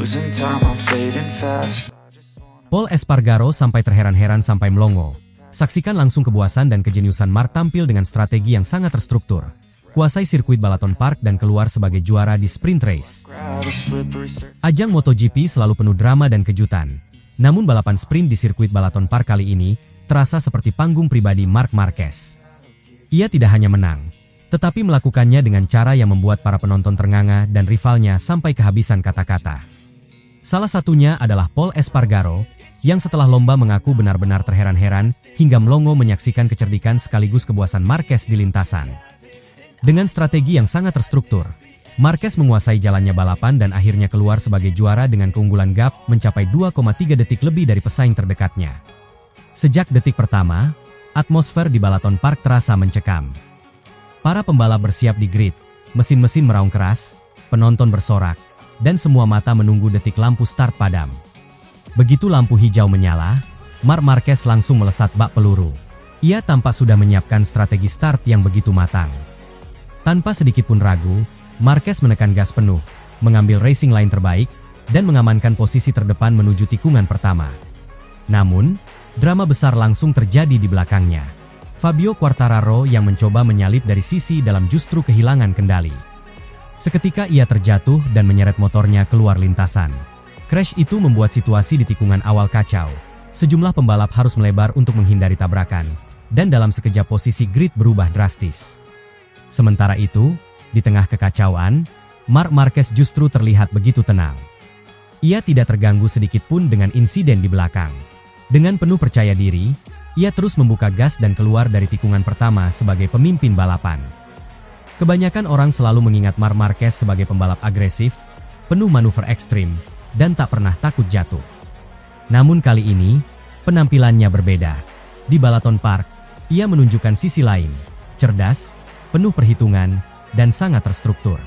losing time, I'm fading fast. Paul Espargaro sampai terheran-heran sampai melongo. Saksikan langsung kepuasan dan kejeniusan Mark tampil dengan strategi yang sangat terstruktur. Kuasai sirkuit Balaton Park dan keluar sebagai juara di sprint race. Grab a slippery surface. Ajang MotoGP selalu penuh drama dan kejutan. Namun balapan sprint di sirkuit Balaton Park kali ini terasa seperti panggung pribadi Marc Marquez. Ia tidak hanya menang, tetapi melakukannya dengan cara yang membuat para penonton ternganga dan rivalnya sampai kehabisan kata-kata. Salah satunya adalah Paul Espargaro, yang setelah lomba mengaku benar-benar terheran-heran hingga melongo menyaksikan kecerdikan sekaligus kepuasan Marquez di lintasan. Dengan strategi yang sangat terstruktur, Marquez menguasai jalannya balapan dan akhirnya keluar sebagai juara dengan keunggulan gap mencapai 2,3 detik lebih dari pesaing terdekatnya. Sejak detik pertama, atmosfer di Balaton Park terasa mencekam. Para pembalap bersiap di grid, mesin-mesin meraung keras, penonton bersorak, dan semua mata menunggu detik lampu start padam. Begitu lampu hijau menyala, Marc Marquez langsung melesat bak peluru. Ia tampak sudah menyiapkan strategi start yang begitu matang. Tanpa sedikit pun ragu, Marquez menekan gas penuh, mengambil racing line terbaik, dan mengamankan posisi terdepan menuju tikungan pertama. Namun, drama besar langsung terjadi di belakangnya. Fabio Quartararo yang mencoba menyalip dari sisi dalam justru kehilangan kendali. Seketika ia terjatuh dan menyeret motornya keluar lintasan. Crash itu membuat situasi di tikungan awal kacau. Sejumlah pembalap harus melebar untuk menghindari tabrakan, dan dalam sekejap posisi grid berubah drastis. Sementara itu, di tengah kekacauan, Marc Marquez justru terlihat begitu tenang. Ia tidak terganggu sedikit pun dengan insiden di belakang. Dengan penuh percaya diri, ia terus membuka gas dan keluar dari tikungan pertama sebagai pemimpin balapan. Kebanyakan orang selalu mengingat Marc Marquez sebagai pembalap agresif, penuh manuver ekstrim, dan tak pernah takut jatuh. Namun kali ini, penampilannya berbeda. Di Balaton Park, ia menunjukkan sisi lain, cerdas, penuh perhitungan, dan sangat terstruktur.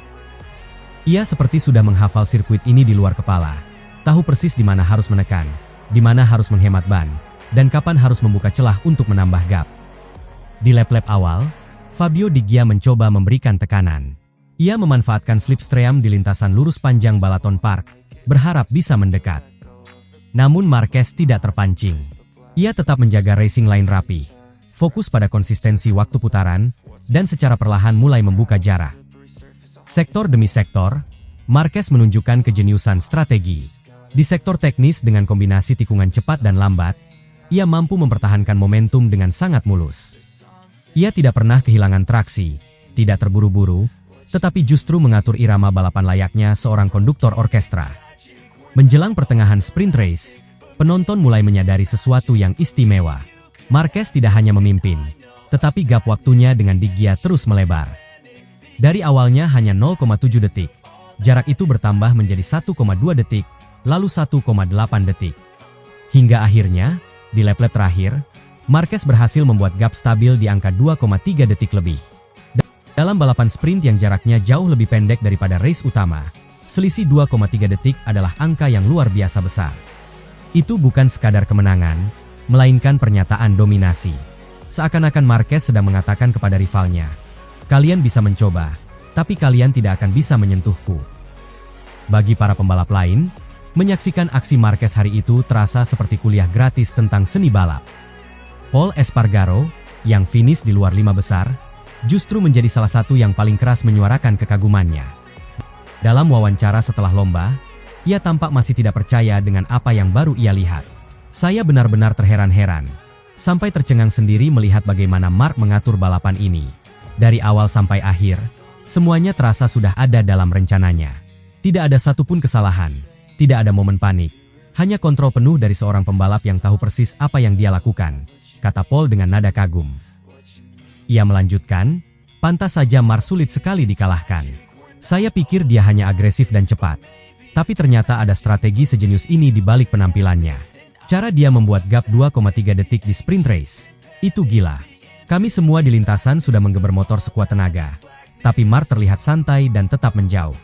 Ia seperti sudah menghafal sirkuit ini di luar kepala, tahu persis di mana harus menekan, di mana harus menghemat ban, dan kapan harus membuka celah untuk menambah gap. Di lap-lap awal, Fabio Di Gia mencoba memberikan tekanan. Ia memanfaatkan slipstream di lintasan lurus panjang Balaton Park, berharap bisa mendekat. Namun Marquez tidak terpancing. Ia tetap menjaga racing line rapi, fokus pada konsistensi waktu putaran, dan secara perlahan mulai membuka jarak. Sektor demi sektor, Marquez menunjukkan kejeniusan strategi. Di sektor teknis dengan kombinasi tikungan cepat dan lambat, ia mampu mempertahankan momentum dengan sangat mulus. Ia tidak pernah kehilangan traksi, tidak terburu-buru, tetapi justru mengatur irama balapan layaknya seorang konduktor orkestra. Menjelang pertengahan sprint race, penonton mulai menyadari sesuatu yang istimewa. Marquez tidak hanya memimpin, tetapi gap waktunya dengan Di Gia terus melebar. Dari awalnya hanya 0,7 detik, jarak itu bertambah menjadi 1,2 detik, lalu 1,8 detik. Hingga akhirnya, di lap-lap terakhir, Marquez berhasil membuat gap stabil di angka 2,3 detik lebih. Dalam balapan sprint yang jaraknya jauh lebih pendek daripada race utama, selisih 2,3 detik adalah angka yang luar biasa besar. Itu bukan sekadar kemenangan, melainkan pernyataan dominasi. Seakan-akan Marquez sedang mengatakan kepada rivalnya, "Kalian bisa mencoba, tapi kalian tidak akan bisa menyentuhku." Bagi para pembalap lain, menyaksikan aksi Marquez hari itu terasa seperti kuliah gratis tentang seni balap. Paul Espargaro, yang finish di luar 5 besar, justru menjadi salah satu yang paling keras menyuarakan kekagumannya. Dalam wawancara setelah lomba, ia tampak masih tidak percaya dengan apa yang baru ia lihat. "Saya benar-benar terheran-heran, sampai tercengang sendiri melihat bagaimana Marc mengatur balapan ini. Dari awal sampai akhir, semuanya terasa sudah ada dalam rencananya. Tidak ada satupun kesalahan, tidak ada momen panik, hanya kontrol penuh dari seorang pembalap yang tahu persis apa yang dia lakukan," kata Paul dengan nada kagum. Ia melanjutkan, "Pantas saja Marc sulit sekali dikalahkan. Saya pikir dia hanya agresif dan cepat, tapi ternyata ada strategi sejenius ini di balik penampilannya. Cara dia membuat gap 2,3 detik di sprint race, itu gila. Kami semua di lintasan sudah menggeber motor sekuat tenaga, tapi Marc terlihat santai dan tetap menjauh."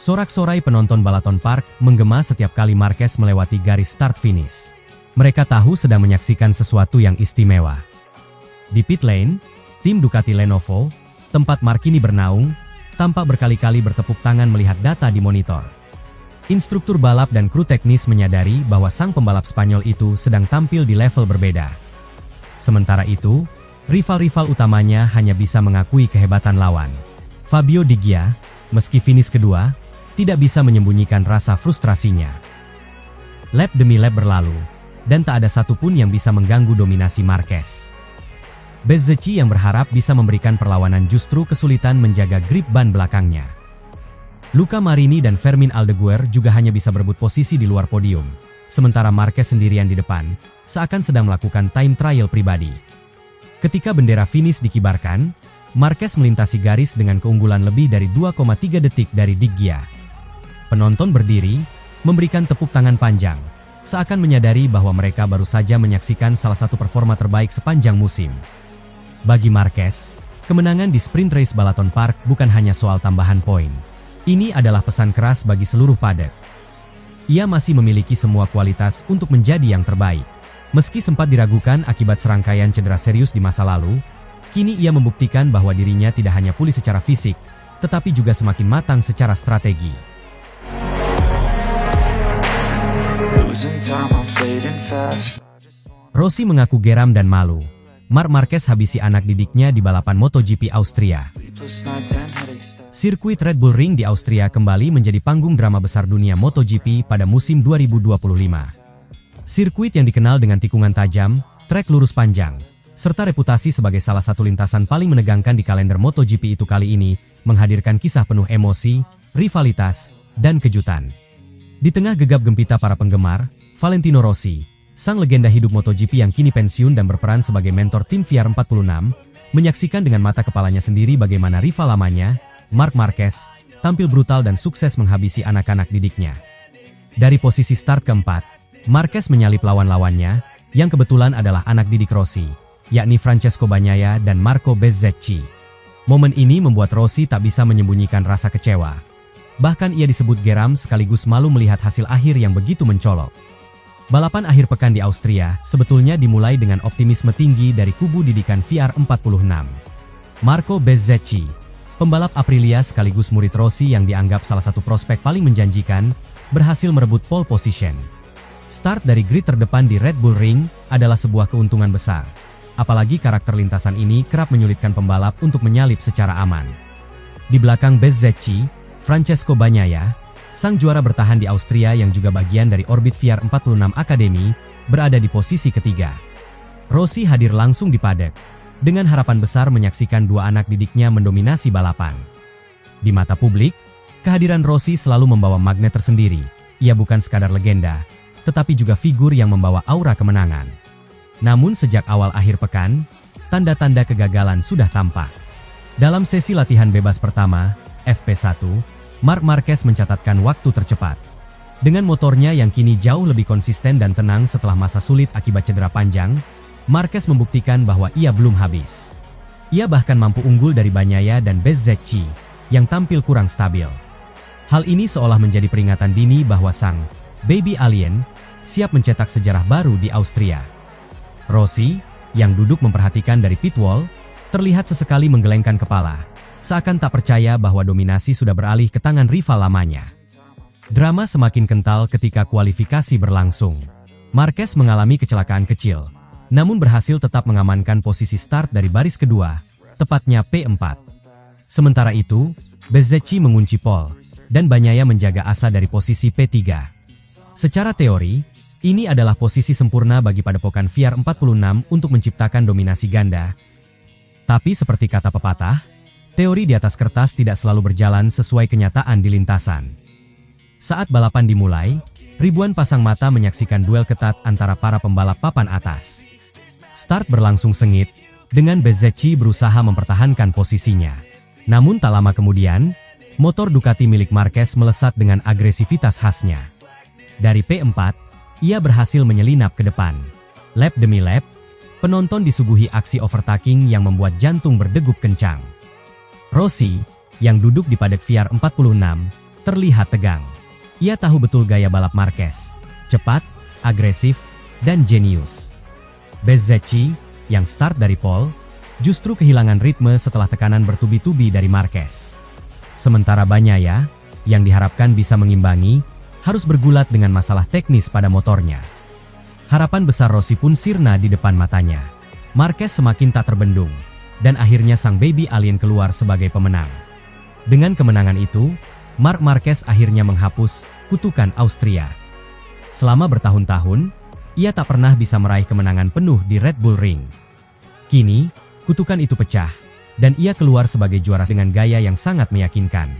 Sorak-sorai penonton Balaton Park menggema setiap kali Marquez melewati garis start-finish. Mereka tahu sedang menyaksikan sesuatu yang istimewa. Di pit lane, tim Ducati Lenovo, tempat Marc kini bernaung, tampak berkali-kali bertepuk tangan melihat data di monitor. Instruktur balap dan kru teknis menyadari bahwa sang pembalap Spanyol itu sedang tampil di level berbeda. Sementara itu, rival-rival utamanya hanya bisa mengakui kehebatan lawan. Fabio Di Gia, meski finish kedua, tidak bisa menyembunyikan rasa frustrasinya. Lap demi lap berlalu, dan tak ada satupun yang bisa mengganggu dominasi Marquez. Bezzecchi yang berharap bisa memberikan perlawanan justru kesulitan menjaga grip ban belakangnya. Luca Marini dan Fermin Aldeguer juga hanya bisa berebut posisi di luar podium, sementara Marquez sendirian di depan, seakan sedang melakukan time trial pribadi. Ketika bendera finish dikibarkan, Marquez melintasi garis dengan keunggulan lebih dari 2,3 detik dari Di Gia. Penonton berdiri, memberikan tepuk tangan panjang, seakan menyadari bahwa mereka baru saja menyaksikan salah satu performa terbaik sepanjang musim. Bagi Marquez, kemenangan di sprint race Balaton Park bukan hanya soal tambahan poin. Ini adalah pesan keras bagi seluruh paddock. Ia masih memiliki semua kualitas untuk menjadi yang terbaik. Meski sempat diragukan akibat serangkaian cedera serius di masa lalu, kini ia membuktikan bahwa dirinya tidak hanya pulih secara fisik, tetapi juga semakin matang secara strategi. Losing time, I'm fading fast. Rossi mengaku geram dan malu. Marc Marquez habisi anak didiknya di balapan MotoGP Austria. Sleepless nights and headaches. Sirkuit Red Bull Ring di Austria kembali menjadi panggung drama besar dunia MotoGP pada musim 2025. Sirkuit yang dikenal dengan tikungan tajam, trek lurus panjang, serta reputasi sebagai salah satu lintasan paling menegangkan di kalender MotoGP itu kali ini, menghadirkan kisah penuh emosi, rivalitas, dan kejutan. Di tengah gegap gempita para penggemar, Valentino Rossi, sang legenda hidup MotoGP yang kini pensiun dan berperan sebagai mentor tim VR46, menyaksikan dengan mata kepalanya sendiri bagaimana rival lamanya, Marc Marquez, tampil brutal dan sukses menghabisi anak-anak didiknya. Dari posisi start keempat, Marquez menyalip lawan-lawannya, yang kebetulan adalah anak didik Rossi, yakni Francesco Bagnaia dan Marco Bezzecchi. Momen ini membuat Rossi tak bisa menyembunyikan rasa kecewa. Bahkan ia disebut geram sekaligus malu melihat hasil akhir yang begitu mencolok. Balapan akhir pekan di Austria sebetulnya dimulai dengan optimisme tinggi dari kubu didikan VR46. Marco Bezzecchi, pembalap Aprilia sekaligus murid Rossi yang dianggap salah satu prospek paling menjanjikan, berhasil merebut pole position. Start dari grid terdepan di Red Bull Ring adalah sebuah keuntungan besar. Apalagi karakter lintasan ini kerap menyulitkan pembalap untuk menyalip secara aman. Di belakang Bezzecchi, Francesco Bagnaia, sang juara bertahan di Austria yang juga bagian dari orbit VR46 Academy, berada di posisi ketiga. Rossi hadir langsung di paddock, dengan harapan besar menyaksikan dua anak didiknya mendominasi balapan. Di mata publik, kehadiran Rossi selalu membawa magnet tersendiri. Ia bukan sekadar legenda, tetapi juga figur yang membawa aura kemenangan. Namun sejak awal akhir pekan, tanda-tanda kegagalan sudah tampak. Dalam sesi latihan bebas pertama, FP1, Marc Marquez mencatatkan waktu tercepat. Dengan motornya yang kini jauh lebih konsisten dan tenang setelah masa sulit akibat cedera panjang, Marquez membuktikan bahwa ia belum habis. Ia bahkan mampu unggul dari Bagnaia dan Bezzecchi, yang tampil kurang stabil. Hal ini seolah menjadi peringatan dini bahwa sang baby alien siap mencetak sejarah baru di Austria. Rossi, yang duduk memperhatikan dari pit wall, terlihat sesekali menggelengkan kepala, seakan tak percaya bahwa dominasi sudah beralih ke tangan rival lamanya. Drama semakin kental ketika kualifikasi berlangsung. Marquez mengalami kecelakaan kecil, namun berhasil tetap mengamankan posisi start dari baris kedua, tepatnya P4. Sementara itu, Bezzecchi mengunci pole, dan Bagnaia menjaga asa dari posisi P3. Secara teori, ini adalah posisi sempurna bagi padepokan VR46 untuk menciptakan dominasi ganda. Tapi seperti kata pepatah, teori di atas kertas tidak selalu berjalan sesuai kenyataan di lintasan. Saat balapan dimulai, ribuan pasang mata menyaksikan duel ketat antara para pembalap papan atas. Start berlangsung sengit, dengan Bezzecchi berusaha mempertahankan posisinya. Namun tak lama kemudian, motor Ducati milik Marquez melesat dengan agresivitas khasnya. Dari P4, ia berhasil menyelinap ke depan. Lap demi lap, penonton disuguhi aksi overtaking yang membuat jantung berdegup kencang. Rossi, yang duduk di paddock VR46, terlihat tegang. Ia tahu betul gaya balap Marquez, cepat, agresif, dan jenius. Bezzecchi, yang start dari pole, justru kehilangan ritme setelah tekanan bertubi-tubi dari Marquez. Sementara Bagnaia, yang diharapkan bisa mengimbangi, harus bergulat dengan masalah teknis pada motornya. Harapan besar Rossi pun sirna di depan matanya. Marquez semakin tak terbendung, dan akhirnya sang baby alien keluar sebagai pemenang. Dengan kemenangan itu, Marc Marquez akhirnya menghapus kutukan Austria. Selama bertahun-tahun, ia tak pernah bisa meraih kemenangan penuh di Red Bull Ring. Kini, kutukan itu pecah, dan ia keluar sebagai juara dengan gaya yang sangat meyakinkan.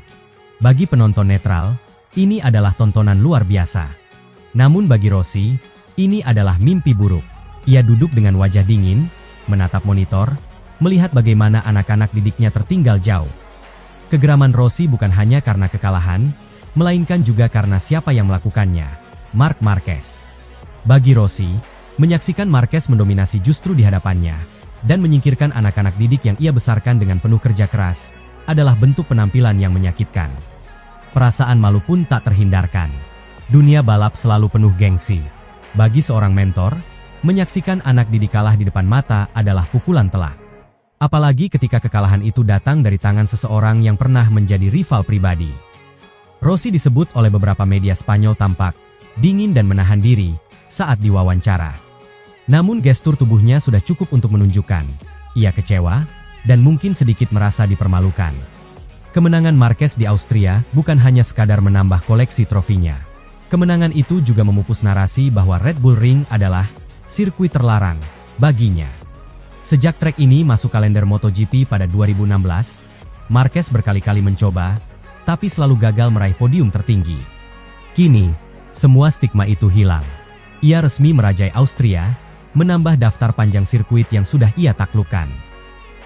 Bagi penonton netral, ini adalah tontonan luar biasa. Namun bagi Rossi, ini adalah mimpi buruk. Ia duduk dengan wajah dingin, menatap monitor, melihat bagaimana anak-anak didiknya tertinggal jauh. Kegeraman Rossi bukan hanya karena kekalahan, melainkan juga karena siapa yang melakukannya, Marc Marquez. Bagi Rossi, menyaksikan Marquez mendominasi justru di hadapannya, dan menyingkirkan anak-anak didik yang ia besarkan dengan penuh kerja keras, adalah bentuk penampilan yang menyakitkan. Perasaan malu pun tak terhindarkan. Dunia balap selalu penuh gengsi. Bagi seorang mentor, menyaksikan anak didik kalah di depan mata adalah pukulan telak. Apalagi ketika kekalahan itu datang dari tangan seseorang yang pernah menjadi rival pribadi. Rossi disebut oleh beberapa media Spanyol tampak dingin dan menahan diri saat diwawancara. Namun gestur tubuhnya sudah cukup untuk menunjukkan ia kecewa dan mungkin sedikit merasa dipermalukan. Kemenangan Marquez di Austria bukan hanya sekadar menambah koleksi trofinya. Kemenangan itu juga memupus narasi bahwa Red Bull Ring adalah sirkuit terlarang baginya. Sejak trek ini masuk kalender MotoGP pada 2016, Marquez berkali-kali mencoba, tapi selalu gagal meraih podium tertinggi. Kini, semua stigma itu hilang. Ia resmi merajai Austria, menambah daftar panjang sirkuit yang sudah ia taklukkan.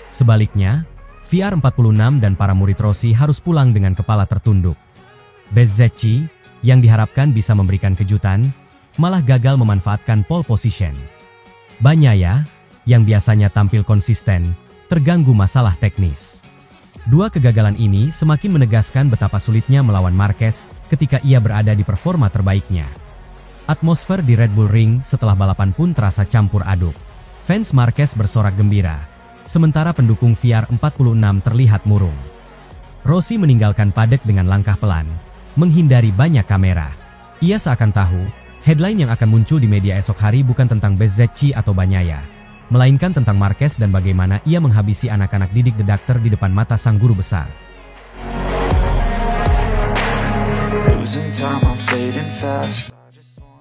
Sebaliknya, VR46 dan para murid Rossi harus pulang dengan kepala tertunduk. Bezzecchi, yang diharapkan bisa memberikan kejutan, malah gagal memanfaatkan pole position. Bagnaia, yang biasanya tampil konsisten, terganggu masalah teknis. Dua kegagalan ini semakin menegaskan betapa sulitnya melawan Marquez ketika ia berada di performa terbaiknya. Atmosfer di Red Bull Ring setelah balapan pun terasa campur aduk. Fans Marquez bersorak gembira, sementara pendukung VR46 terlihat murung. Rossi meninggalkan paddock dengan langkah pelan, menghindari banyak kamera. Ia seakan tahu, headline yang akan muncul di media esok hari bukan tentang Bezzecchi atau Bagnaia, melainkan tentang Marquez dan bagaimana ia menghabisi anak-anak didik The Doctor di depan mata sang guru besar.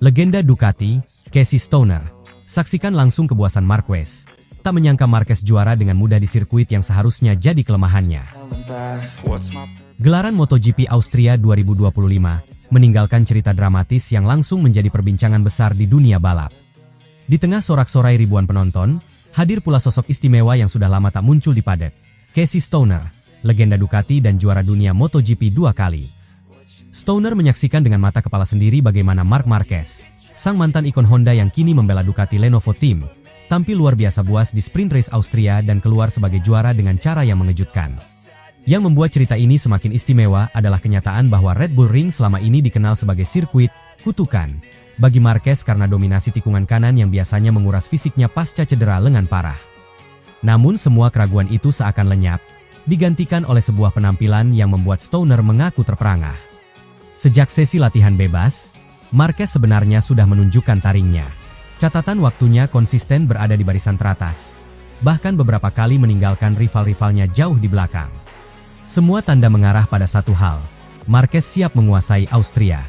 Legenda Ducati, Casey Stoner, saksikan langsung kepuasan Marquez. Tak menyangka Marquez juara dengan mudah di sirkuit yang seharusnya jadi kelemahannya. Gelaran MotoGP Austria 2025 meninggalkan cerita dramatis yang langsung menjadi perbincangan besar di dunia balap. Di tengah sorak-sorai ribuan penonton, hadir pula sosok istimewa yang sudah lama tak muncul di paddock, Casey Stoner, legenda Ducati dan juara dunia MotoGP 2 kali. Stoner menyaksikan dengan mata kepala sendiri bagaimana Marc Marquez, sang mantan ikon Honda yang kini membela Ducati Lenovo Team, tampil luar biasa buas di sprint race Austria dan keluar sebagai juara dengan cara yang mengejutkan. Yang membuat cerita ini semakin istimewa adalah kenyataan bahwa Red Bull Ring selama ini dikenal sebagai sirkuit kutukan bagi Marquez karena dominasi tikungan kanan yang biasanya menguras fisiknya pasca cedera lengan parah. Namun semua keraguan itu seakan lenyap, digantikan oleh sebuah penampilan yang membuat Stoner mengaku terperangah. Sejak sesi latihan bebas, Marquez sebenarnya sudah menunjukkan taringnya. Catatan waktunya konsisten berada di barisan teratas, bahkan beberapa kali meninggalkan rival-rivalnya jauh di belakang. Semua tanda mengarah pada satu hal, Marquez siap menguasai Austria.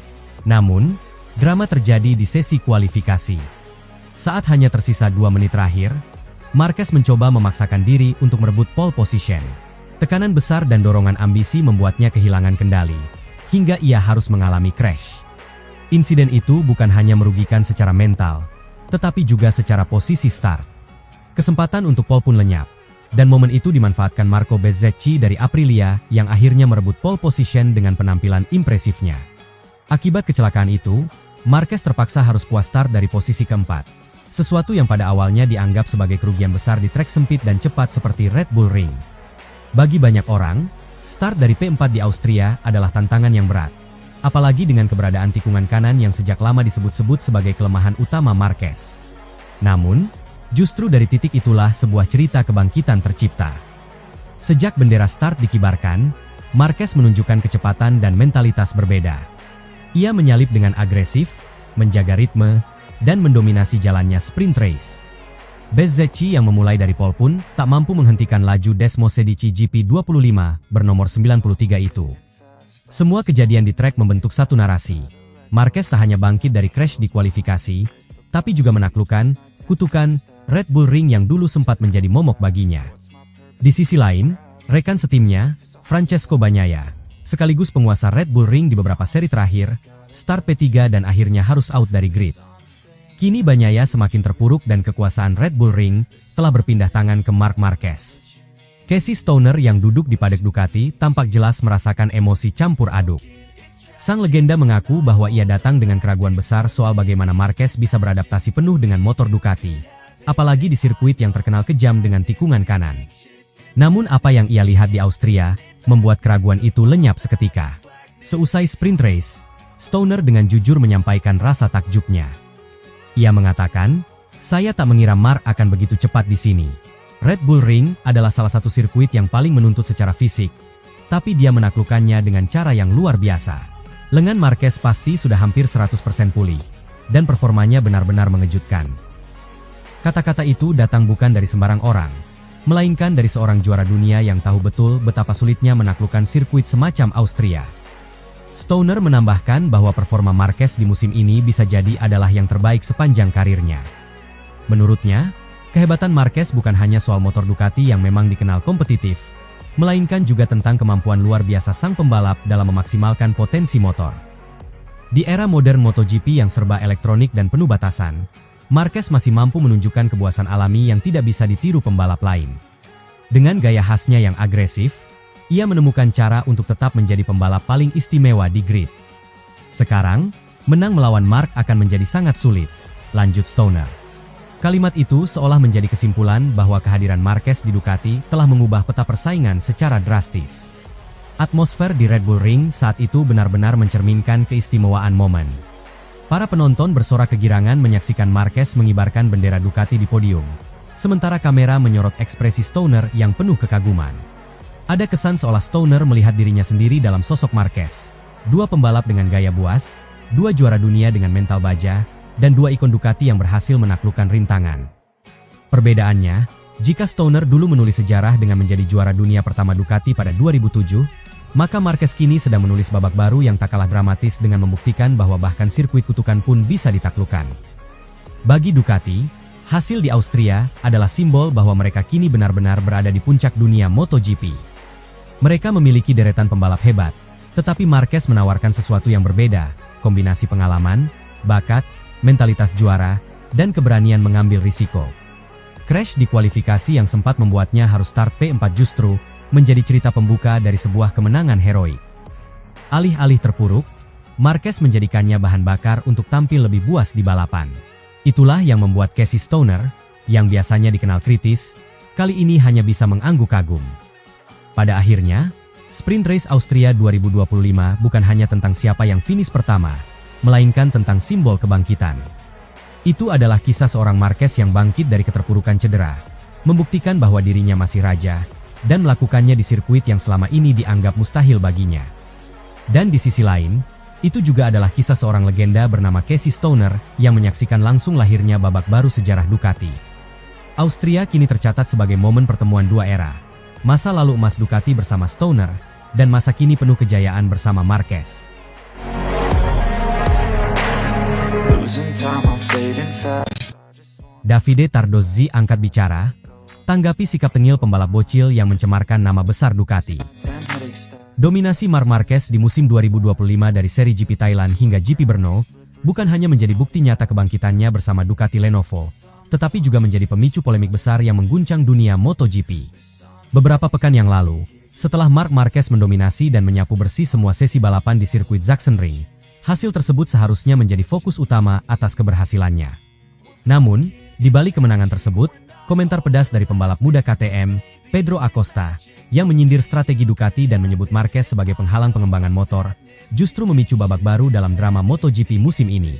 Namun, drama terjadi di sesi kualifikasi. Saat hanya tersisa 2 menit terakhir, Marquez mencoba memaksakan diri untuk merebut pole position. Tekanan besar dan dorongan ambisi membuatnya kehilangan kendali, hingga ia harus mengalami crash. Insiden itu bukan hanya merugikan secara mental, tetapi juga secara posisi start. Kesempatan untuk pole pun lenyap, dan momen itu dimanfaatkan Marco Bezzecchi dari Aprilia yang akhirnya merebut pole position dengan penampilan impresifnya. Akibat kecelakaan itu, Marquez terpaksa harus puas start dari posisi keempat, sesuatu yang pada awalnya dianggap sebagai kerugian besar di trek sempit dan cepat seperti Red Bull Ring. Bagi banyak orang, start dari P4 di Austria adalah tantangan yang berat, apalagi dengan keberadaan tikungan kanan yang sejak lama disebut-sebut sebagai kelemahan utama Marquez. Namun, justru dari titik itulah sebuah cerita kebangkitan tercipta. Sejak bendera start dikibarkan, Marquez menunjukkan kecepatan dan mentalitas berbeda. Ia menyalip dengan agresif, menjaga ritme, dan mendominasi jalannya sprint race. Bezzecchi yang memulai dari pole pun tak mampu menghentikan laju Desmosedici GP25 bernomor 93 itu. Semua kejadian di trek membentuk satu narasi. Marquez tak hanya bangkit dari crash di kualifikasi, tapi juga menaklukkan kutukan Red Bull Ring yang dulu sempat menjadi momok baginya. Di sisi lain, rekan setimnya, Francesco Bagnaia, sekaligus penguasa Red Bull Ring di beberapa seri terakhir, start P3 dan akhirnya harus out dari grid. Kini Bagnaia semakin terpuruk dan kekuasaan Red Bull Ring telah berpindah tangan ke Marc Marquez. Casey Stoner yang duduk di padek Ducati tampak jelas merasakan emosi campur aduk. Sang legenda mengaku bahwa ia datang dengan keraguan besar soal bagaimana Marquez bisa beradaptasi penuh dengan motor Ducati, apalagi di sirkuit yang terkenal kejam dengan tikungan kanan. Namun apa yang ia lihat di Austria membuat keraguan itu lenyap seketika. Seusai sprint race, Stoner dengan jujur menyampaikan rasa takjubnya. Ia mengatakan, "Saya tak mengira Marc akan begitu cepat di sini. Red Bull Ring adalah salah satu sirkuit yang paling menuntut secara fisik, tapi dia menaklukkannya dengan cara yang luar biasa. Lengan Marquez pasti sudah hampir 100% pulih, dan performanya benar-benar mengejutkan." Kata-kata itu datang bukan dari sembarang orang, melainkan dari seorang juara dunia yang tahu betul betapa sulitnya menaklukkan sirkuit semacam Austria. Stoner menambahkan bahwa performa Marquez di musim ini bisa jadi adalah yang terbaik sepanjang karirnya. Menurutnya, kehebatan Marquez bukan hanya soal motor Ducati yang memang dikenal kompetitif, melainkan juga tentang kemampuan luar biasa sang pembalap dalam memaksimalkan potensi motor. Di era modern MotoGP yang serba elektronik dan penuh batasan, Marquez masih mampu menunjukkan kepuasan alami yang tidak bisa ditiru pembalap lain. Dengan gaya khasnya yang agresif, ia menemukan cara untuk tetap menjadi pembalap paling istimewa di grid. Sekarang, menang melawan Marc akan menjadi sangat sulit, lanjut Stoner. Kalimat itu seolah menjadi kesimpulan bahwa kehadiran Marquez di Ducati telah mengubah peta persaingan secara drastis. Atmosfer di Red Bull Ring saat itu benar-benar mencerminkan keistimewaan momen. Para penonton bersorak kegirangan menyaksikan Marquez mengibarkan bendera Ducati di podium, sementara kamera menyorot ekspresi Stoner yang penuh kekaguman. Ada kesan seolah Stoner melihat dirinya sendiri dalam sosok Marquez. Dua pembalap dengan gaya buas, dua juara dunia dengan mental baja, dan dua ikon Ducati yang berhasil menaklukkan rintangan. Perbedaannya, jika Stoner dulu menulis sejarah dengan menjadi juara dunia pertama Ducati pada 2007, maka Marquez kini sedang menulis babak baru yang tak kalah dramatis dengan membuktikan bahwa bahkan sirkuit kutukan pun bisa ditaklukkan. Bagi Ducati, hasil di Austria adalah simbol bahwa mereka kini benar-benar berada di puncak dunia MotoGP. Mereka memiliki deretan pembalap hebat, tetapi Marquez menawarkan sesuatu yang berbeda, kombinasi pengalaman, bakat, mentalitas juara, dan keberanian mengambil risiko. Crash di kualifikasi yang sempat membuatnya harus start P4 justru menjadi cerita pembuka dari sebuah kemenangan heroik. Alih-alih terpuruk, Marquez menjadikannya bahan bakar untuk tampil lebih buas di balapan. Itulah yang membuat Casey Stoner, yang biasanya dikenal kritis, kali ini hanya bisa mengangguk kagum. Pada akhirnya, sprint race Austria 2025 bukan hanya tentang siapa yang finish pertama, melainkan tentang simbol kebangkitan. Itu adalah kisah seorang Marquez yang bangkit dari keterpurukan cedera, membuktikan bahwa dirinya masih raja, dan melakukannya di sirkuit yang selama ini dianggap mustahil baginya. Dan di sisi lain, itu juga adalah kisah seorang legenda bernama Casey Stoner yang menyaksikan langsung lahirnya babak baru sejarah Ducati. Austria kini tercatat sebagai momen pertemuan dua era. Masa lalu emas Ducati bersama Stoner, dan masa kini penuh kejayaan bersama Marquez. Davide Tardozzi angkat bicara, tanggapi sikap tengil pembalap bocil yang mencemarkan nama besar Ducati. Dominasi Marc Marquez di musim 2025 dari seri GP Thailand hingga GP Brno, bukan hanya menjadi bukti nyata kebangkitannya bersama Ducati Lenovo, tetapi juga menjadi pemicu polemik besar yang mengguncang dunia MotoGP. Beberapa pekan yang lalu, setelah Marc Marquez mendominasi dan menyapu bersih semua sesi balapan di sirkuit Sachsenring, hasil tersebut seharusnya menjadi fokus utama atas keberhasilannya. Namun, di balik kemenangan tersebut, komentar pedas dari pembalap muda KTM, Pedro Acosta, yang menyindir strategi Ducati dan menyebut Marquez sebagai penghalang pengembangan motor, justru memicu babak baru dalam drama MotoGP musim ini.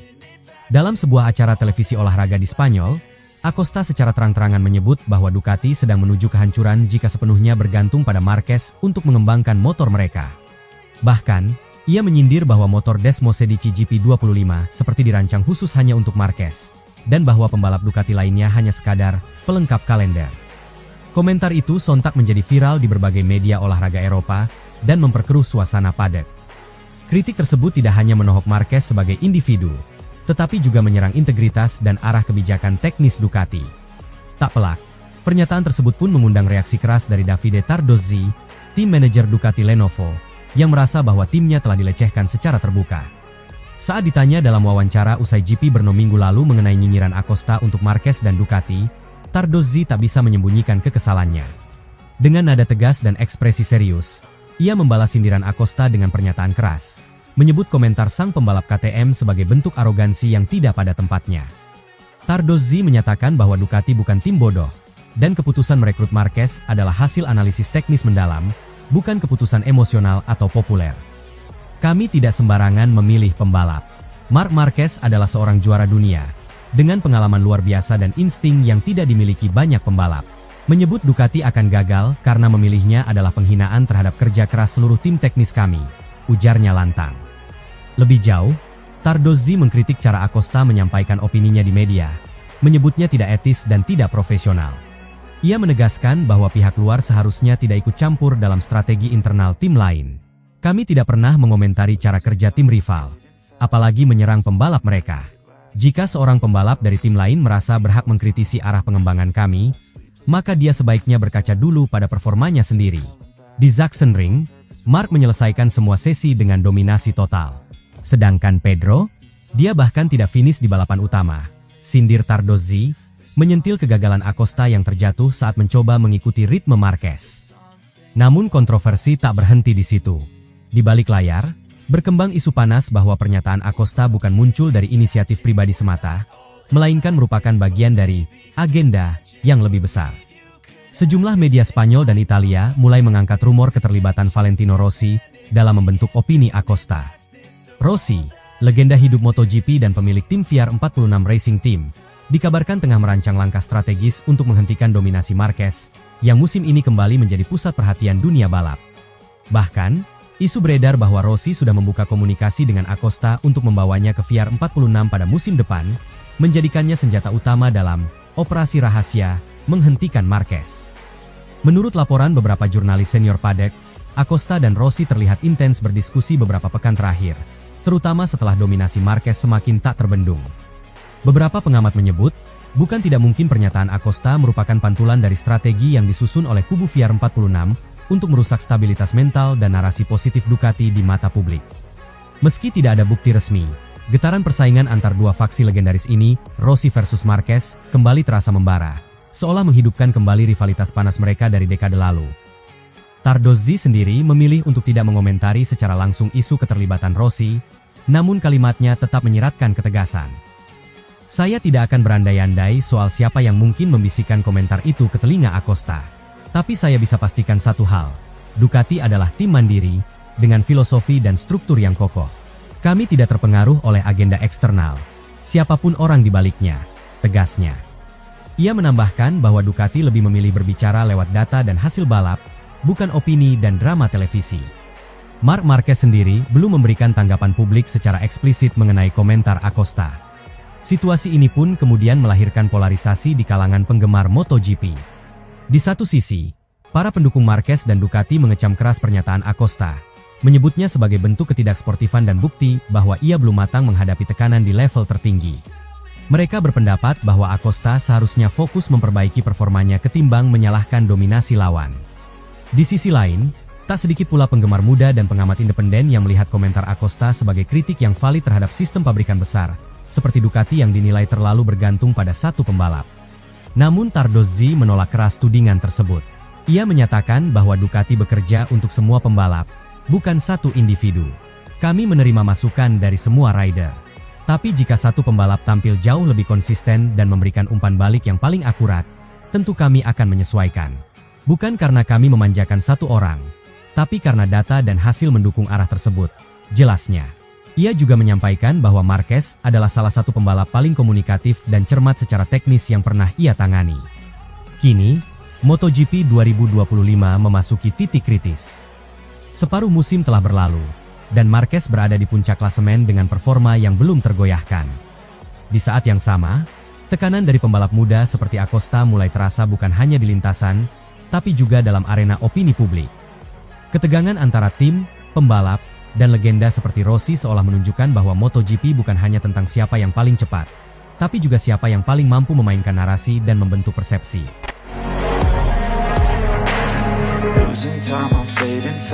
Dalam sebuah acara televisi olahraga di Spanyol, Acosta secara terang-terangan menyebut bahwa Ducati sedang menuju kehancuran jika sepenuhnya bergantung pada Marquez untuk mengembangkan motor mereka. Bahkan, Ia menyindir bahwa motor Desmosedici GP25 seperti dirancang khusus hanya untuk Marquez, dan bahwa pembalap Ducati lainnya hanya sekadar pelengkap kalender. Komentar itu sontak menjadi viral di berbagai media olahraga Eropa dan memperkeruh suasana padek. Kritik tersebut tidak hanya menohok Marquez sebagai individu, tetapi juga menyerang integritas dan arah kebijakan teknis Ducati. Tak pelak, pernyataan tersebut pun mengundang reaksi keras dari Davide Tardozzi, tim manajer Ducati Lenovo, yang merasa bahwa timnya telah dilecehkan secara terbuka. Saat ditanya dalam wawancara usai GP Brno minggu lalu mengenai nyinyiran Acosta untuk Marquez dan Ducati, Tardozzi tak bisa menyembunyikan kekesalannya. Dengan nada tegas dan ekspresi serius, ia membalas sindiran Acosta dengan pernyataan keras, menyebut komentar sang pembalap KTM sebagai bentuk arogansi yang tidak pada tempatnya. Tardozzi menyatakan bahwa Ducati bukan tim bodoh, dan keputusan merekrut Marquez adalah hasil analisis teknis mendalam, bukan keputusan emosional atau populer. Kami tidak sembarangan memilih pembalap. Marc Marquez adalah seorang juara dunia, dengan pengalaman luar biasa dan insting yang tidak dimiliki banyak pembalap. Menyebut Ducati akan gagal karena memilihnya adalah penghinaan terhadap kerja keras seluruh tim teknis kami, ujarnya lantang. Lebih jauh, Tardozzi mengkritik cara Acosta menyampaikan opininya di media, menyebutnya tidak etis dan tidak profesional. Ia menegaskan bahwa pihak luar seharusnya tidak ikut campur dalam strategi internal tim lain. Kami tidak pernah mengomentari cara kerja tim rival, apalagi menyerang pembalap mereka. Jika seorang pembalap dari tim lain merasa berhak mengkritisi arah pengembangan kami, maka dia sebaiknya berkaca dulu pada performanya sendiri. Di Sachsenring, Marc menyelesaikan semua sesi dengan dominasi total. Sedangkan Pedro, dia bahkan tidak finish di balapan utama. Sindir Tardozzi, menyentil kegagalan Acosta yang terjatuh saat mencoba mengikuti ritme Marquez. Namun kontroversi tak berhenti di situ. Di balik layar, berkembang isu panas bahwa pernyataan Acosta bukan muncul dari inisiatif pribadi semata, melainkan merupakan bagian dari agenda yang lebih besar. Sejumlah media Spanyol dan Italia mulai mengangkat rumor keterlibatan Valentino Rossi dalam membentuk opini Acosta. Rossi, legenda hidup MotoGP dan pemilik tim VR46 Racing Team, dikabarkan tengah merancang langkah strategis untuk menghentikan dominasi Marquez, yang musim ini kembali menjadi pusat perhatian dunia balap. Bahkan, isu beredar bahwa Rossi sudah membuka komunikasi dengan Acosta untuk membawanya ke VR46 pada musim depan, menjadikannya senjata utama dalam operasi rahasia menghentikan Marquez. Menurut laporan beberapa jurnalis senior padek, Acosta dan Rossi terlihat intens berdiskusi beberapa pekan terakhir, terutama setelah dominasi Marquez semakin tak terbendung. Beberapa pengamat menyebut, bukan tidak mungkin pernyataan Acosta merupakan pantulan dari strategi yang disusun oleh kubu VR46 untuk merusak stabilitas mental dan narasi positif Ducati di mata publik. Meski tidak ada bukti resmi, getaran persaingan antar dua faksi legendaris ini, Rossi versus Marquez, kembali terasa membara, seolah menghidupkan kembali rivalitas panas mereka dari dekade lalu. Tardozzi sendiri memilih untuk tidak mengomentari secara langsung isu keterlibatan Rossi, namun kalimatnya tetap menyiratkan ketegasan. Saya tidak akan berandai-andai soal siapa yang mungkin membisikkan komentar itu ke telinga Acosta. Tapi saya bisa pastikan satu hal, Ducati adalah tim mandiri, dengan filosofi dan struktur yang kokoh. Kami tidak terpengaruh oleh agenda eksternal, siapapun orang di baliknya, tegasnya. Ia menambahkan bahwa Ducati lebih memilih berbicara lewat data dan hasil balap, bukan opini dan drama televisi. Marc Marquez sendiri belum memberikan tanggapan publik secara eksplisit mengenai komentar Acosta. Situasi ini pun kemudian melahirkan polarisasi di kalangan penggemar MotoGP. Di satu sisi, para pendukung Marquez dan Ducati mengecam keras pernyataan Acosta, menyebutnya sebagai bentuk ketidaksportifan dan bukti bahwa ia belum matang menghadapi tekanan di level tertinggi. Mereka berpendapat bahwa Acosta seharusnya fokus memperbaiki performanya ketimbang menyalahkan dominasi lawan. Di sisi lain, tak sedikit pula penggemar muda dan pengamat independen yang melihat komentar Acosta sebagai kritik yang valid terhadap sistem pabrikan besar, seperti Ducati yang dinilai terlalu bergantung pada satu pembalap. Namun Tardozzi menolak keras tudingan tersebut. Ia menyatakan bahwa Ducati bekerja untuk semua pembalap, bukan satu individu. Kami menerima masukan dari semua rider. Tapi jika satu pembalap tampil jauh lebih konsisten dan memberikan umpan balik yang paling akurat, tentu kami akan menyesuaikan. Bukan karena kami memanjakan satu orang, tapi karena data dan hasil mendukung arah tersebut, jelasnya. Ia juga menyampaikan bahwa Marquez adalah salah satu pembalap paling komunikatif dan cermat secara teknis yang pernah ia tangani. Kini, MotoGP 2025 memasuki titik kritis. Separuh musim telah berlalu, dan Marquez berada di puncak klasemen dengan performa yang belum tergoyahkan. Di saat yang sama, tekanan dari pembalap muda seperti Acosta mulai terasa bukan hanya di lintasan, tapi juga dalam arena opini publik. Ketegangan antara tim, pembalap, dan legenda seperti Rossi seolah menunjukkan bahwa MotoGP bukan hanya tentang siapa yang paling cepat, tapi juga siapa yang paling mampu memainkan narasi dan membentuk persepsi. Losing time, I'm fading fast.